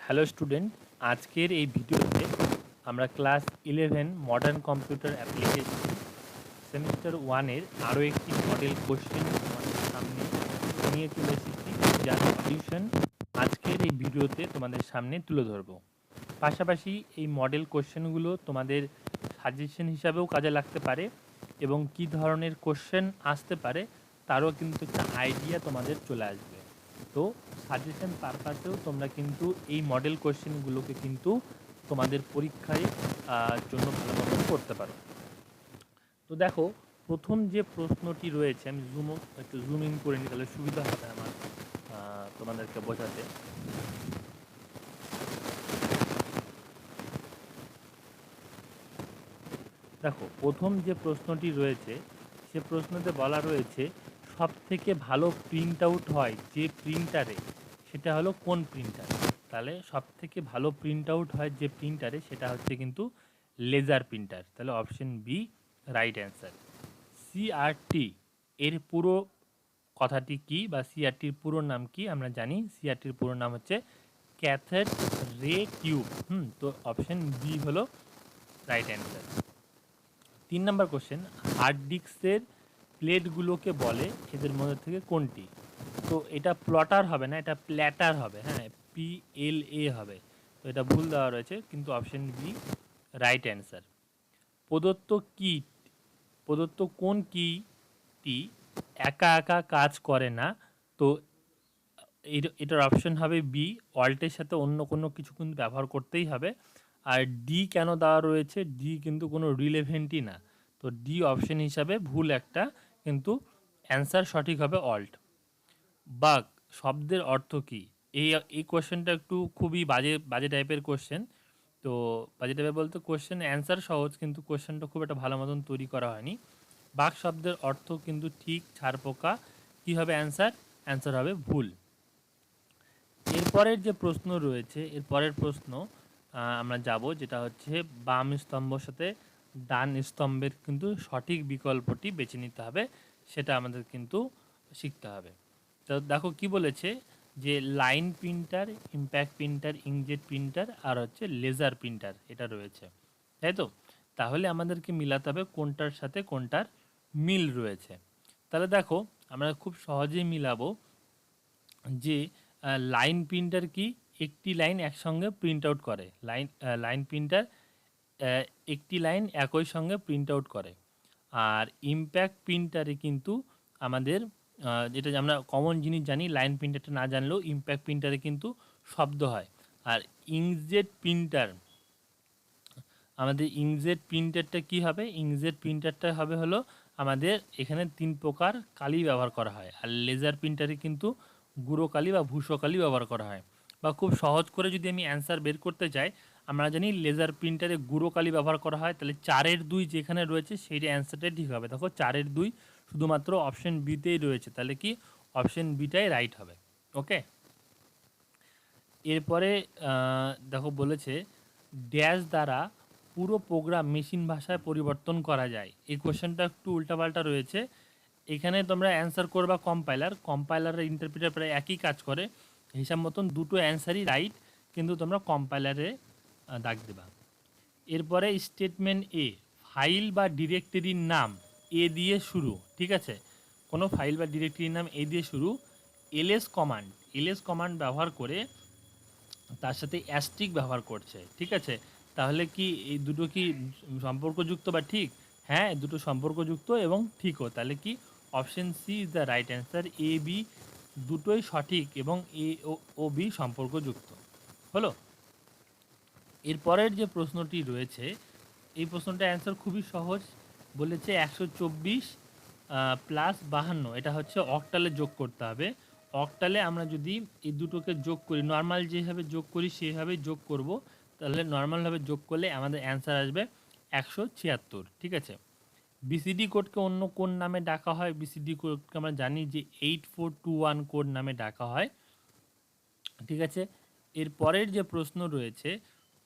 Hello student, আজকের এই ভিডিওতে আমরা class 11 modern computer application semester 1-এর আরও একটি মডেল কোশ্চেন তোমাদের সামনে নিয়ে চলে এসেছি, যার সলিউশন আজকের এই ভিডিওতে তোমাদের সামনে তুলে ধরব। পাশাপাশি এই মডেল কোশ্চেনগুলো তোমাদের সাজেশন হিসাবেও কাজে লাগতে পারে এবং কী ধরনের কোশ্চেন আসতে পারে তারও কিন্তু একটা আইডিয়া তোমাদের চলে আসবে। তো সাজেশন পারপাসেও তোমরা কিন্তু এই মডেল কোশ্চেনগুলোকে কিন্তু তোমাদের পরীক্ষায় জন্য ভালো মতন করতে পারো। তো দেখো, প্রথম যে প্রশ্নটি রয়েছে, আমি একটু জুম ইন করে নিই, তাহলে সুবিধা হবে আমার তোমাদেরকে বোঝাতে। দেখো, প্রথম যে প্রশ্নটি রয়েছে সে প্রশ্নতে বলা রয়েছে সব থেকে ভালো প্রিন্ট আউট হয় যে প্রিন্টারে, সেটা হলো কোন প্রিন্টার। তাহলে সব থেকে ভালো প্রিন্ট আউট হয় যে প্রিন্টারে, সেটা হচ্ছে কিন্তু লেজার প্রিন্টার। তাহলে option B right answer. CRT এর পুরো কথাটি কি, বা সিআরটির পুরো নাম কি আমরা জানি। সিআরটির পুরো নাম হচ্ছে ক্যাথেড রে টিউব। তো অপশন বি হলো রাইট অ্যান্সার। 3 নম্বর কোশ্চেন, হার্ড ডিস্কের প্লেটগুলোকে বলে এদের মধ্যে থেকে কোনটি? তো এটা প্লটার হবে না, এটা প্ল্যাটার হবে। হ্যাঁ, PLA হবে। তো এটা ভুল দেওয়া রয়েছে, কিন্তু অপশন বি রাইট অ্যান্সার। প্রদত্ত কি প্রদত্ত কোন কিটি একা একা কাজ করে না? তো এটার অপশন হবে বি, অল্টের সাথে অন্য কোনো কিছু কিন্তু ব্যবহার করতেই হবে। আর ডি কেন দেওয়া রয়েছে? ডি কিন্তু কোনো রিলেভেন্টই না। তো ডি অপশন হিসাবে ভুল একটা, কিন্তু অ্যান্সার সঠিক হবে অল্ট। বাগ শব্দের অর্থ কী? এই কোশ্চেনটা একটু খুবই বাজে বাজে টাইপের কোশ্চেন। তো বাজে টাইপের বলতে কোশ্চেন অ্যান্সার সহজ, কিন্তু কোশ্চেনটা খুব একটা ভালো মতন তৈরি করা হয়নি। বাগ শব্দের অর্থ কিন্তু ঠিক ছারপোকা। কী হবে অ্যান্সার? অ্যান্সার হবে ভুল। এরপরের যে প্রশ্ন রয়েছে, এরপরের প্রশ্ন আমরা যাব, যেটা হচ্ছে বাম স্তম্ভর সাথে ডান স্তম্ভের কিন্তু সঠিক বিকল্পটি বেছে নিতে হবে, সেটা আমাদের কিন্তু শিখতে হবে। তো দেখো কি বলেছে, যে line printer, impact printer, inkjet printer আর হচ্ছে লেজার প্রিন্টার এটা রয়েছে, তাই তো? তাহলে আমাদেরকে মিলাতে হবে কোনটার সাথে কোনটার মিল রয়েছে। তাহলে দেখো, আমরা খুব সহজেই মিলাবো যে লাইন প্রিন্টার কি, একটি লাইন একসঙ্গে প্রিন্ট আউট করে। লাইন প্রিন্টার একটি লাইন একই সঙ্গে প্রিন্ট আউট করে। আর ইম্প্যাক্ট প্রিন্টারে কিন্তু আমাদের যেটা আমরা কমন জিনিস জানি, লাইন প্রিন্টারটা না জানলেও ইম্প্যাক্ট প্রিন্টারে কিন্তু শব্দ হয়। আর ইঙ্কজেট প্রিন্টার, আমাদের ইঙ্কজেট প্রিন্টারটা কি হবে? ইঙ্কজেট প্রিন্টারটা হবে হলো আমাদের এখানে 3 প্রকার কালি ব্যবহার করা হয়। আর লেজার প্রিন্টারে কিন্তু গুঁড়ো কালি বা ভূষো কালি ব্যবহার করা হয়। বা খুব সহজ করে যদি আমি অ্যান্সার বের করতে চাই, আমরা জানি লেজার প্রিন্টারে গুঁড়ো কালি ব্যবহার করা হয়। তাহলে 4-এর 2 যেখানে রয়েছে সেইটা অ্যান্সারটাই ঠিক হবে। দেখো 4-এর 2 শুধুমাত্র অপশন বিতেই রয়েছে, তাহলে কি অপশন বিটাই রাইট হবে। ওকে, এরপরে দেখো বলেছে ড্যাশ দ্বারা পুরো প্রোগ্রাম মেশিন ভাষায় পরিবর্তন করা যায়। এই কোশ্চেনটা একটু উল্টাপাল্টা রয়েছে। এখানে তোমরা অ্যান্সার করবা কম্পাইলার আর ইন্টারপ্রিটার প্রায় একই কাজ করে, হিসাব মতন দুটো অ্যান্সারই রাইট, কিন্তু তোমরা কম্পাইলারে দাগ দেবা। এরপরে স্টেটমেন্ট এ, ফাইল বা ডিরেক্টরির নাম এ দিয়ে শুরু। ঠিক আছে, কোনো ফাইল বা ডিরেক্টরির নাম এ দিয়ে শুরু। এলএস কমান্ড ব্যবহার করে তার সাথে অ্যাস্ট্রিক ব্যবহার করছে। ঠিক আছে, তাহলে কি এই দুটো কি সম্পর্কযুক্ত বা ঠিক? হ্যাঁ, দুটো সম্পর্কযুক্ত এবং ঠিকও। তাহলে কি option C is the right answer. A B দুটোই সঠিক এবং এ ও বি সম্পর্কযুক্ত হলো। এরপরের যে প্রশ্নটি রয়েছে, এই প্রশ্নটার অ্যান্সার খুবই সহজ। বলেছে 124 প্লাস 52, এটা হচ্ছে অক্টালে যোগ করতে হবে। অক্টালে আমরা যদি এই দুটোকে যোগ করি, নর্মাল যেভাবে যোগ করি সেভাবে যোগ করব, তাহলে নর্মালভাবে যোগ করলে আমাদের অ্যান্সার আসবে 176। ঠিক আছে, বিসিডি কোডকে অন্য কোন নামে ডাকা হয়? বিসিডি কোডকে আমরা জানি যে 8421 কোড নামে ডাকা হয়। ঠিক আছে, এর পরের যে প্রশ্ন রয়েছে,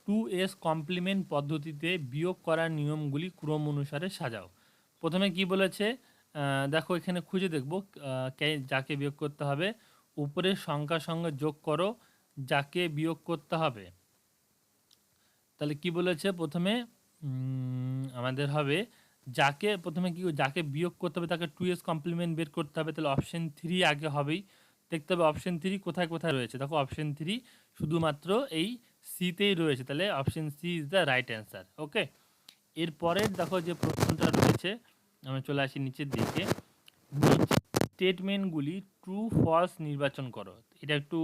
2s কমপ্লিমেন্ট পদ্ধতিতে বিয়োগ করার নিয়মগুলি ক্রম অনুসারে সাজাও। প্রথমে কি বলেছে দেখো, এখানে খুঁজে দেখব যাকে বিয়োগ করতে হবে। উপরের সংখ্যার সঙ্গে যোগ করো যাকে বিয়োগ করতে হবে, তাহলে কি বলেছে প্রথমে আমাদের হবে যাকে প্রথমে কি যাকে বিয়োগ করতে হবে তাকে 2s কমপ্লিমেন্ট বের করতে হবে, তাহলে অপশন 3 আগে হবেই। দেখতে হবে অপশন 3 কোথায় কোথায় রয়েছে, দেখো অপশন 3 শুধুমাত্র এই সিতেই রয়েছে, তাহলে option C is the right answer. Okay, এরপরের দেখো যে প্রশ্নটা রয়েছে, আমি চলে আসি নিচের দিকে। স্টেটমেন্টগুলি ট্রু ফলস নির্বাচন করো, এটা একটু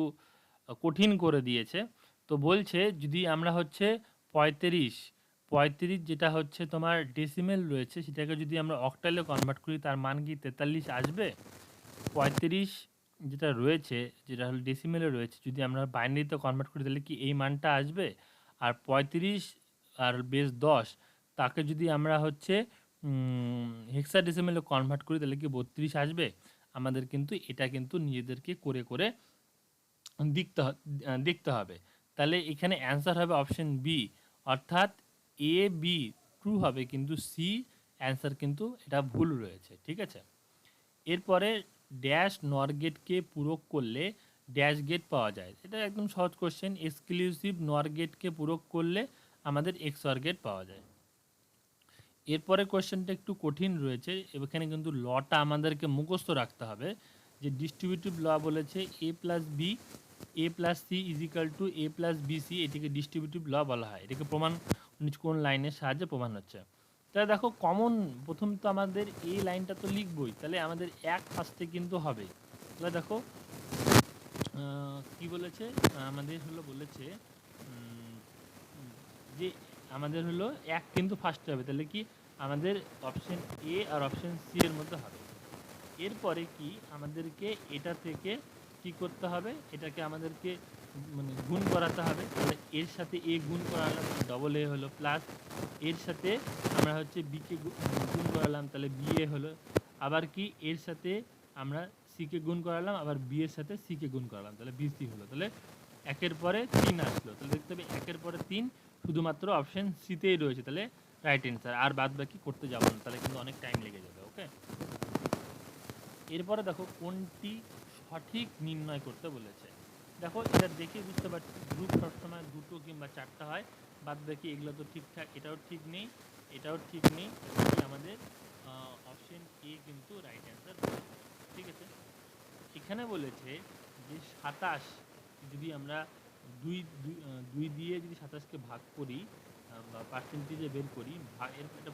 কঠিন করে দিয়েছে। তো বলছে যদি আমরা হচ্ছে পঁয়ত্রিশ পঁয়ত্রিশ যেটা হচ্ছে তোমার ডেসিমেল রয়েছে সেটাকে যদি আমরা অক্টালে কনভার্ট করি তার মান কি 43 আসবে? পঁয়ত্রিশ যেটা রয়েছে, যেটা হলো ডেসিমেলে রয়েছে, যদি আমরা বাইনারিতে কনভার্ট করি তাহলে কি এই মানটা আসবে? আর 35 আর বেস 10 তাকে যদি আমরা হচ্ছে হেক্সাডেসিমেলে কনভার্ট করি তাহলে কি 32 আসবে? আমাদের কিন্তু এটা কিন্তু নিজেদেরকে করে করে দেখতে হবে। তাহলে এখানে অ্যান্সার হবে অপশন বি, অর্থাৎ এ বি ট্রু হবে কিন্তু সি অ্যান্সার কিন্তু এটা ভুল রয়েছে। ঠিক আছে, এরপরে ড্যাশ নর গেটকে পূরক করলে ড্যাশ গেট পাওয়া যায়, এটা একদম সহজ কোশ্চেন। এক্সক্লুসিভ নর গেটকে পূরক করলে আমাদের এক্সঅর গেট পাওয়া যায়। এরপরে কোশ্চেনটা একটু কঠিন রয়েছে, এখানে কিন্তু লটা আমাদেরকে মুখস্থ রাখতে হবে। যে ডিস্ট্রিবিউটিভ ল বলেছে এ plus B A plus C is equal two A plus B C, এটিকে ডিস্ট্রিবিউটিভ ল বলা হয়। এটাকে প্রমাণ কোন লাইনের সাহায্যে প্রমাণ হচ্ছে? তাহলে দেখো কমন প্রথম তো আমাদের এই লাইনটা তো লিখবই, তাহলে আমাদের এক ফার্স্টে কিন্তু হবে। তাহলে দেখো কি বলেছে আমাদের হলো বলেছে যে আমাদের হলো এক কিন্তু ফার্স্টে হবে, তাহলে কি আমাদের অপশন এ আর অপশন সি এর মধ্যে হবে। এরপরে কি আমাদেরকে এটা থেকে কি করতে হবে, এটাকে আমাদেরকে মানে গুণ করাতে হবে, তাহলে এর সাথে এ গুণ করালাম ডবল এ হলো, প্লাস এর সাথে আমরা হচ্ছে বিকে গুণ করালাম তাহলে বি এ হলো, আবার কি এর সাথে আমরা সিকে গুণ করালাম আবার বি এর সাথে সিকে গুণ করালাম তাহলে বি সি হলো, তাহলে একের পরে 3 আসলো। তাহলে দেখতে হবে একের পরে 3 শুধুমাত্র অপশন সিতেই রয়েছে, তাহলে রাইট অ্যান্সার। আর বাদ বাকি করতে যাবো না, তাহলে কিন্তু অনেক টাইম লেগে যাবে। ওকে, এরপরে দেখো কোনটি সঠিক নির্ণয় করতে বলেছে। দেখো এটা দেখে বুঝতে পারছি গ্রুপ সবসময় দুটো কিংবা চারটা হয়, বাদ বাকি এগুলো তো ঠিকঠাক, এটাও ঠিক নেই এটাও ঠিক নেই, আমাদের অপশন এ কিন্তু রাইট অ্যান্সার। ঠিক আছে, এখানে বলেছে যে 27 যদি আমরা দুই দুই দিয়ে যদি 27কে ভাগ করি বা পার্সেন্টেজে বের করি, এর একটা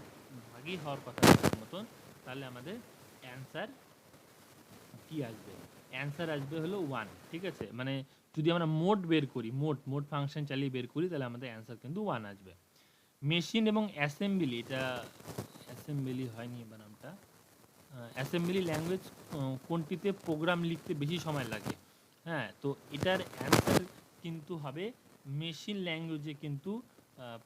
ভাগই হওয়ার কথা মতন, তাহলে আমাদের অ্যান্সার কি আসবে? অ্যান্সার আসবে হলো 1। ঠিক আছে, মানে যদি আমরা মোট বের করি, মোট ফাংশন চালিয়ে বের করি, তাহলে আমাদের অ্যান্সার কিন্তু 1 আসবে। মেশিন এবং অ্যাসেম্বলি, এটা অ্যাসেম্বলি হয়নি বানামটা, অ্যাসেম্বলি ল্যাঙ্গুয়েজ কোনটিতে প্রোগ্রাম লিখতে বেশি সময় লাগে? হ্যাঁ, তো এটার অ্যান্সার কিন্তু হবে মেশিন ল্যাঙ্গুয়েজে কিন্তু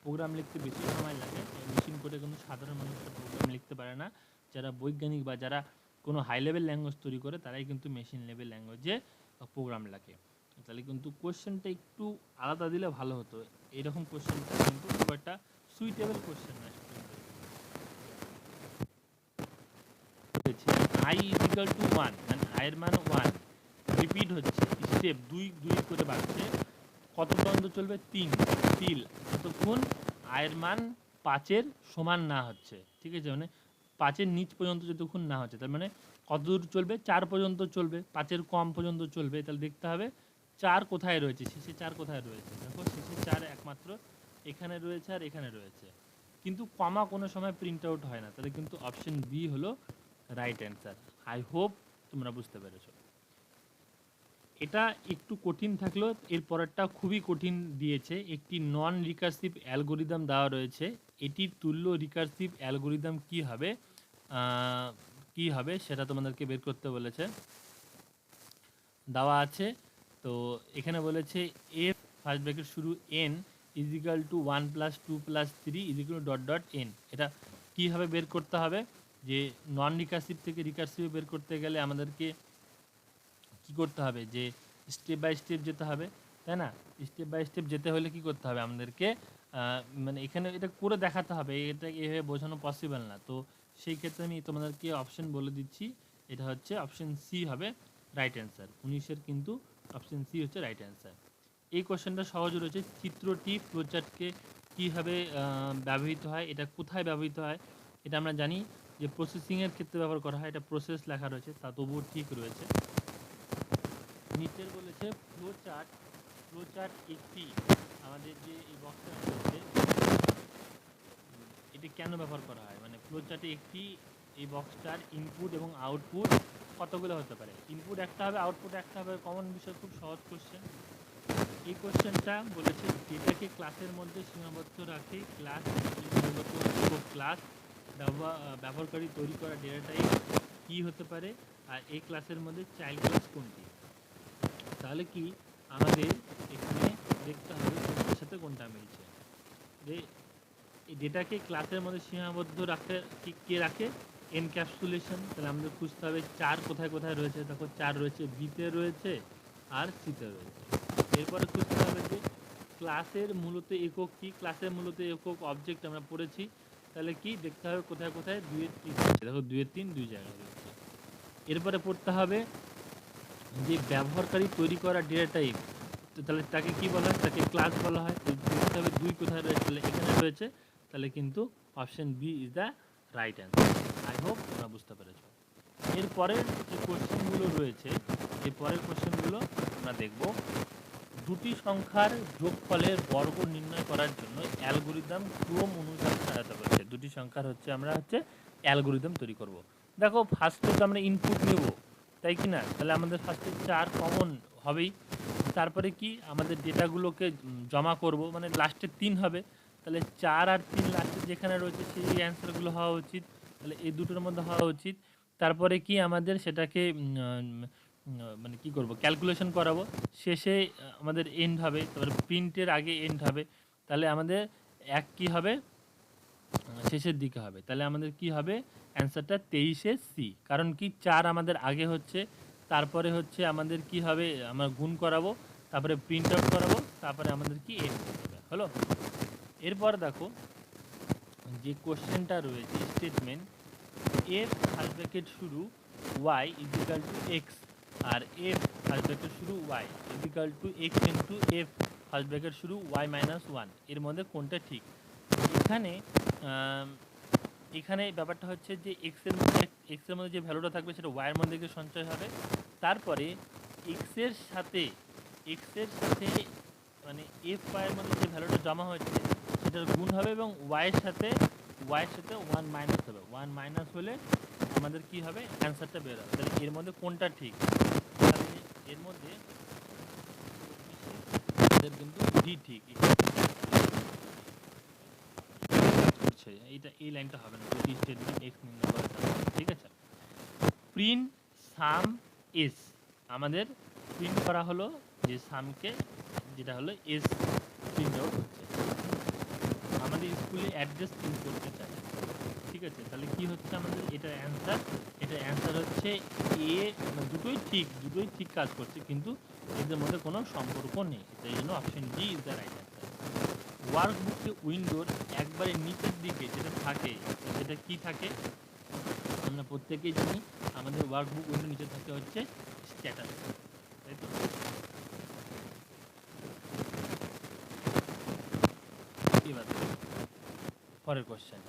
প্রোগ্রাম লিখতে বেশি সময় লাগে। মেশিন কোডে কিন্তু সাধারণ মানুষরা প্রোগ্রাম লিখতে পারে না, যারা বৈজ্ঞানিক বা যারা কোনো হাই লেভেল ল্যাঙ্গুয়েজ তৈরি করে তারাই কিন্তু মেশিন লেভেল ল্যাঙ্গুয়েজে প্রোগ্রাম লাগে। তাহলে কিন্তু কোশ্চেনটা একটু আলাদা দিলে ভালো হতো, এরকম কোশ্চেনটা কিন্তু খুব একটা সুইটেবল কোশ্চেন না। আই ইজিক্যাল টু 1 মানে আয়ের মান 1 রিপিট হচ্ছে, স্টেপ 2 করে বাড়ছে, কত পর্যন্ত চলবে? 3 তিল যতক্ষণ আয়ের মান 5-এর সমান না হচ্ছে। ঠিক আছে, মানে 5-এর নিচ পর্যন্ত যতক্ষণ না হচ্ছে, তার মানে কত দূর চলবে? 4 পর্যন্ত চলবে, 5-এর কম পর্যন্ত চলবে। তাহলে দেখতে হবে 4 কোথায় রয়েছে, শেষে 4 কোথায় রয়েছে। দেখো শেষে 4 একমাত্র এখানে রয়েছে আর এখানে রয়েছে, কিন্তু কমা কোনো সময় প্রিন্ট আউট হয় না, তাহলে কিন্তু অপশন বি হলো রাইট অ্যান্সার। আই হোপ তোমরা বুঝতে পেরেছো। এটা একটু কঠিন থাকলেও এর পরেরটা খুবই কঠিন দিয়েছে। একটি নন রিকারসিভ অ্যালগোরিদম দেওয়া রয়েছে, এটির তুল্য রিকারসিভ অ্যালগোরিদম কি হবে? কি হবে সেটা তোমাদেরকে বের করতে বলেছে, দেওয়া আছে। তো এখানে বলেছে এফ ফার্স্ট ব্র্যাকেট শুরু N equal to 1 plus 2 plus 3 equal dot dot N, এটা কীভাবে বের করতে হবে? যে নন রিকারসিভ থেকে রিকারসিভে বের করতে গেলে আমাদেরকে কি করতে হবে, যে স্টেপ বাই স্টেপ যেতে হবে, তাই না? স্টেপ বাই স্টেপ যেতে হলে কি করতে হবে আমাদেরকে? মানে এখানে এটা করে দেখাতে হবে, এটা এভাবে বোঝানো পসিবল না। তো সেই ক্ষেত্রে আমি তোমাদেরকে অপশন বলে দিচ্ছি, এটা হচ্ছে অপশন সি হবে রাইট অ্যান্সার। 19-এর কিন্তু অপশন সি হচ্ছে রাইট অ্যান্সার। এই কোশ্চেনটা সহজ রয়েছে। চিত্রটি ফ্লোচার্টকে কীভাবে ব্যবহৃত হয়, এটা কোথায় ব্যবহৃত হয়, এটা আমরা জানি যে প্রসেসিংয়ের ক্ষেত্রে ব্যবহার করা হয়, এটা প্রসেস লেখা রয়েছে, তা তবুও ঠিক রয়েছে। নিচের বলেছে ফ্লোচার্ট একটি, আমাদের যে এই বক্সটা রয়েছে এটি কেন ব্যবহার করা হয়, মানে ফ্লোচার্টে একটি এই বক্সটার ইনপুট এবং আউটপুট কতগুলো হতে পারে, ইনপুট একটা হবে আউটপুট একটা হবে, কমন বিষয়, খুব সহজ কোশ্চেন। এই কোশ্চেনটা বলেছে ডেটাকে ক্লাসের মধ্যে সীমাবদ্ধ রাখে, ক্লাস ক্লাস ব্যবহারকারী তৈরি করা ডেটা টাইপ কী হতে পারে, আর এই ক্লাসের মধ্যে চাইল্ড ক্লাস কোনটি। তাহলে কি আমাদের এখানে দেখতে হবে কোনটার সাথে কোনটা মিলছে, যে এই ডেটাকে ক্লাসের মধ্যে সীমাবদ্ধ রাখে কে রাখে, এনক্যাপসুলেশন। তাহলে আমাদের খুঁজতে হবে 4 কোথায় কোথায় রয়েছে, দেখো 4 রয়েছে, বিতে রয়েছে আর সিতে রয়েছে। এরপরে খুঁজতে হবে যে ক্লাসের মূলত একক কি, ক্লাসের মূলত একক অবজেক্ট আমরা পড়েছি, তাহলে কি দেখতে হবে কোথায় কোথায় 2 এর 3 রয়েছে, দেখো 2 এর 3 দুই জায়গায় রয়েছে। এরপরে পড়তে হবে যে ব্যবহারকারী তৈরি করা ডেটা টাইপ, তো তাহলে তাকে কি বলা হয়, তাকে ক্লাস বলা হয়। দেখতে হবে 2 কোথায় রয়েছে, তাহলে এখানে রয়েছে, তাহলে কিন্তু option B is the right answer. I hope তোমরা বুঝতে পেরেছ। এরপরের যে কোশ্চেনগুলো রয়েছে, এই পরের কোশ্চেনগুলো আমরা দেখব। দুটি সংখ্যার যোগফলের বর্গ নির্ণয় করার জন্য অ্যালগোরিদম ক্রম অনুসারে সাজাতে বলছে। দুটি সংখ্যার আমরা অ্যালগোরিদম তৈরি করব। দেখো ফার্স্টে তো আমরা ইনপুট নেব, তাই কি না, তাহলে আমাদের ফার্স্টে 4 কমন হবেই। তারপরে কি আমাদের ডেটাগুলোকে জমা করব, মানে লাস্টে 3 হবে, তাহলে 4 আর 3 লাস্টে যেখানে রয়েছে সেই অ্যান্সারগুলো হওয়া উচিত, তাহলে এই দুটোর মধ্যে হওয়া উচিত। তারপরে কি আমাদের সেটাকে মানে কি করব, ক্যালকুলেশন করাবো, শেষে আমাদের এন্ড হবে, তারপরে প্রিন্টের আগে এন্ড হবে, তাহলে আমাদের এক কি হবে, শেষের দিকে হবে, তাহলে আমাদের কি হবে অ্যান্সারটা 23-এ সি। কারণ কি 4 আমাদের আগে হচ্ছে, তারপরে হচ্ছে আমাদের কি হবে, আমরা গুণ করাবো, তারপরে প্রিন্ট আউট করাবো, তারপরে আমাদের কি এন্ড হবে, হলো। এরপর দেখো যে কোশ্চেনটা রয়েছে, স্টেটমেন্ট এফ ফার্স্ট ব্র্যাকেট শুরু ওয়াই ইজিক্যাল টু এক্স, আর এফ ফার্স্ট ব্র্যাকেট শুরু Y equal to X into F first bracket শুরু ওয়াই মাইনাস ওয়ান, এর মধ্যে কোনটা ঠিক। এখানে এখানে ব্যাপারটা হচ্ছে যে এক্সের মধ্যে যে ভ্যালুটা থাকবে সেটা ওয়াইয়ের মধ্যে গিয়ে সঞ্চয় হবে, তারপরে এক্সের সাথে মানে এফ ওয়াইয়ের মধ্যে যে ভ্যালুটা জমা হচ্ছে সেটার গুণ হবে, এবং ওয়াইয়ের সাথে ওয়ান মাইনাস হবে, ওয়ান মাইনাস হলে আমাদের কি হবে অ্যান্সারটা বের হবে। তাহলে এর মধ্যে কোনটা ঠিক, তাহলে এর মধ্যে কিন্তু ডি ঠিক, এইটা এই লাইনটা হবে না, যদি স্টেটমেন্ট এক্স নির্ণয় করা যাবে, ঠিক আছে। প্রিন্ট সাম এস, আমাদের প্রিন্ট করা হলো যে সামকে, যেটা হলো এস প্রিন্ট আউট হচ্ছে। আমাদের স্কুলে অ্যাড্রেস প্রিন্ট করতে চাই, ঠিক আছে, তাহলে কি হচ্ছে আমাদের এটা অ্যান্সার হচ্ছে এ, দুটোই ঠিক কাজ করছে, কিন্তু এদের মধ্যে কোনো সম্পর্ক নেই, তাই জন্য option D is the right answer. ওয়ার্কবুকে উইন্ডোর একবারে নিচের দিকে যেটা থাকে সেটা কি থাকে, আমরা প্রত্যেকেই জানি আমাদের ওয়ার্কবুক উইন্ডোর নিচে থাকে হচ্ছে স্ট্যাটাস, তাই তো। এবার পরের কোশ্চেন,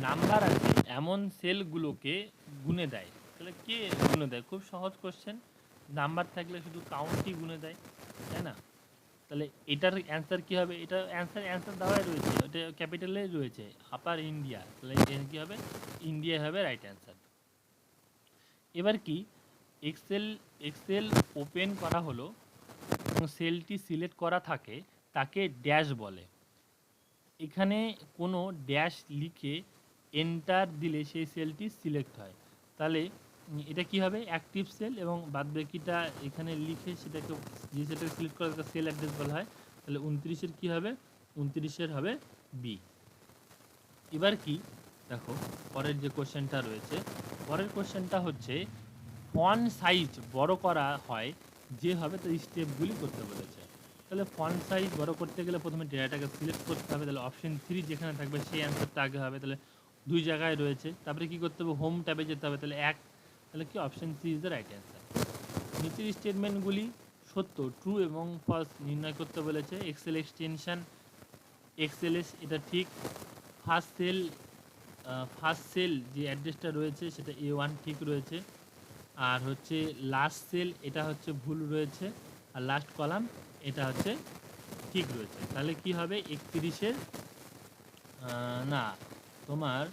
নাম্বার আছে এমন সেলগুলোকে গুনে দেয়, তাহলে কে গুনে দেয়, খুব সহজ কোশ্চেন, নাম্বার থাকলে শুধু কাউন্টই গুনে দেয়, তাই না। তাহলে এটার অ্যান্সার কি হবে, এটা অ্যান্সার দেওয়াই রয়েছে, এটা ক্যাপিটালে রয়েছে আপার ইন্ডিয়া, তাহলে এর কি হবে, ইন্ডিয়া হবে রাইট অ্যান্সার। এবার কি এক্সেল ওপেন করা হলো এবং সেলটি সিলেক্ট করা থাকে, তাকে ড্যাশ বলে। এখানে কোনো ড্যাশ লিখে এন্টার দিলে সেই সেলটি সিলেক্ট হয়, তাহলে এটা কি হবে অ্যাক্টিভ সেল, এবং বাদবাকিটা এখানে লিখে সেটাকে যে সেটাকে সিলেক্ট করা সেল অ্যাড্রেস বলা হয়, তাহলে 29-এর কি হবে, 29-এর হবে বি। এবার কি দেখো পরের যে কোশ্চেনটা রয়েছে, পরের কোশ্চেনটা হচ্ছে ফন্ট সাইজ বড় করা হয় যেভাবে তার স্টেপগুলি করতে বলেছে। তাহলে ফন্ট সাইজ বড় করতে গেলে প্রথমে ডেটাটাকে সিলেক্ট করতে হবে, তাহলে অপশন 3 যেখানে থাকবে সেই অ্যান্সারটা আগে হবে, তাহলে 2 জায়গায় রয়েছে, তারপরে কি করতে হবে হোম ট্যাবে যেতে হবে, তাহলে 1, তাহলে কি option C is the right answer. নিচের স্টেটমেন্টগুলি সত্য ট্রু এবং ফলস নির্ণয় করতে বলেছে। এক্সেল এক্সটেনশন এক্সএলএস এটা ঠিক। ফার্স্ট সেল যে অ্যাড্রেসটা রয়েছে সেটা A1 ঠিক রয়েছে। আর হচ্ছে লাস্ট সেল এটা হচ্ছে ভুল রয়েছে। আর লাস্ট কলাম এটা হচ্ছে ঠিক রয়েছে। তাহলে কি হবে 31-এর না তোমার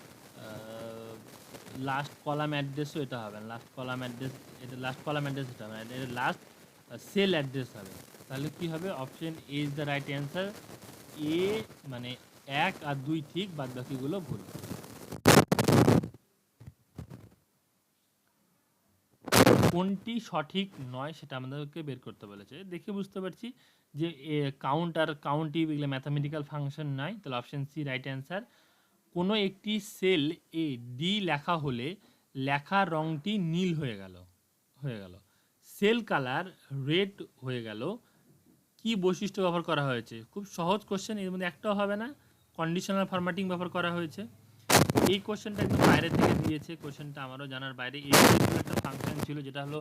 লাস্ট কলাম অ্যাড্রেসও এটা হবে না। লাস্ট কলাম অ্যাড্রেস এটা হবে না, এটা লাস্ট সেল অ্যাড্রেস হবে। তাহলে কি হবে option A is the right answer. A মানে 1 আর 2 ঠিক, বাদ বাকিগুলো ভুল। কোনটি সঠিক নয় সেটা আমাদেরকে বের করতে বলেছে। দেখে বুঝতে পারছি যে কাউন্ট আর কাউন্টি এগুলো ম্যাথামেটিক্যাল ফাংশন নয়। তাহলে অপশন সি রাইট অ্যান্সার। কোনো একটি সেল এ ডি লেখা হলে লেখার রঙটি নীল হয়ে গেল। সেল কালার রেড হয়ে গেল, কি বৈশিষ্ট্য ব্যবহার করা হয়েছে? খুব সহজ কোশ্চেন, এর মধ্যে একটাও হবে না। কন্ডিশনাল ফরম্যাটিং ব্যবহার করা হয়েছে। এই কোশ্চেনটা একদম বাইরে থেকে দিয়েছে, কোশ্চেনটা আমারও জানার বাইরে। এই একটা ফাংশন ছিল যেটা হলো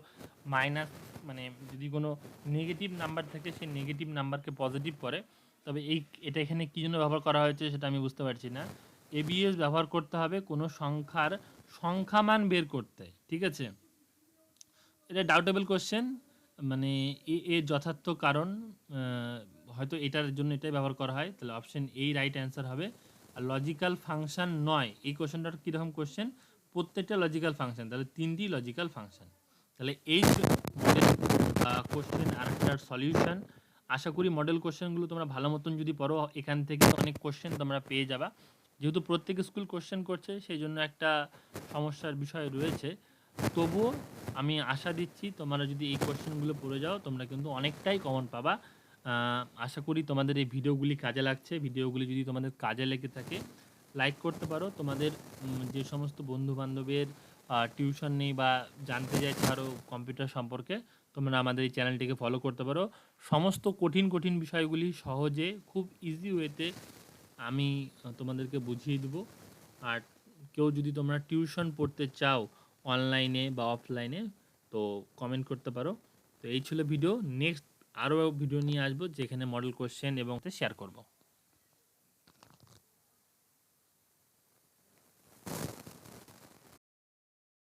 মাইনাস, মানে যদি কোনো নেগেটিভ নাম্বার থাকে সেই নেগেটিভ নাম্বারকে পজিটিভ করে, তবে এটা এখানে কী জন্য ব্যবহার করা হয়েছে সেটা আমি বুঝতে পারছি না। এবিএস ব্যবহার করতে হবে কোনো সংখ্যার সংখ্যামান বের করতে, ঠিক আছে। এটা ডাউটেবল কোশ্চেন, মানে এর যথার্থ কারণ হয়তো এটার জন্য এটাই ব্যবহার করা হয়। তাহলে অপশন এই রাইট অ্যান্সার হবে। আর লজিক্যাল ফাংশন নয়, এই কোশ্চেনটার কীরকম কোশ্চেন? প্রত্যেকটা লজিক্যাল ফাংশন, তাহলে 3টি লজিক্যাল ফাংশন। তাহলে এই মডেল কোশ্চেন আর একটার সলিউশন। আশা করি মডেল কোশ্চেনগুলো তোমরা ভালো মতন যদি পড়ো, এখান থেকে অনেক কোশ্চেন তোমরা পেয়ে যাবা। যেহেতু প্রত্যেক স্কুল কোশ্চেন করছে সেই জন্য একটা সমস্যার বিষয় রয়েছে। তবুও আমি আশা দিচ্ছি তোমরা যদি এই কোশ্চেনগুলো পড়ে যাও তোমরা কিন্তু অনেকটাই কমন পাবা। আশা করি তোমাদের এই ভিডিওগুলি কাজে লাগছে। ভিডিওগুলি যদি তোমাদের কাজে লেগে থাকে লাইক করতে পারো। তোমাদের যে সমস্ত বন্ধুবান্ধবের টিউশন নেই বা জানতে চাইতে পারো কম্পিউটার সম্পর্কে, তোমরা আমাদের এই চ্যানেলটিকে ফলো করতে পারো। সমস্ত কঠিন কঠিন বিষয়গুলি সহজে খুব ইজি ওয়েতে আমি তোমাদেরকে বুঝিয়ে দেবো। আর কেউ যদি তোমরা টিউশন পড়তে চাও অনলাইনে বা অফলাইনে, তো কমেন্ট করতে পারো। তো এই ছিল ভিডিও। নেক্সট আরও ভিডিও নিয়ে আসবো যেখানে মডেল কোশ্চেন এবং শেয়ার করব।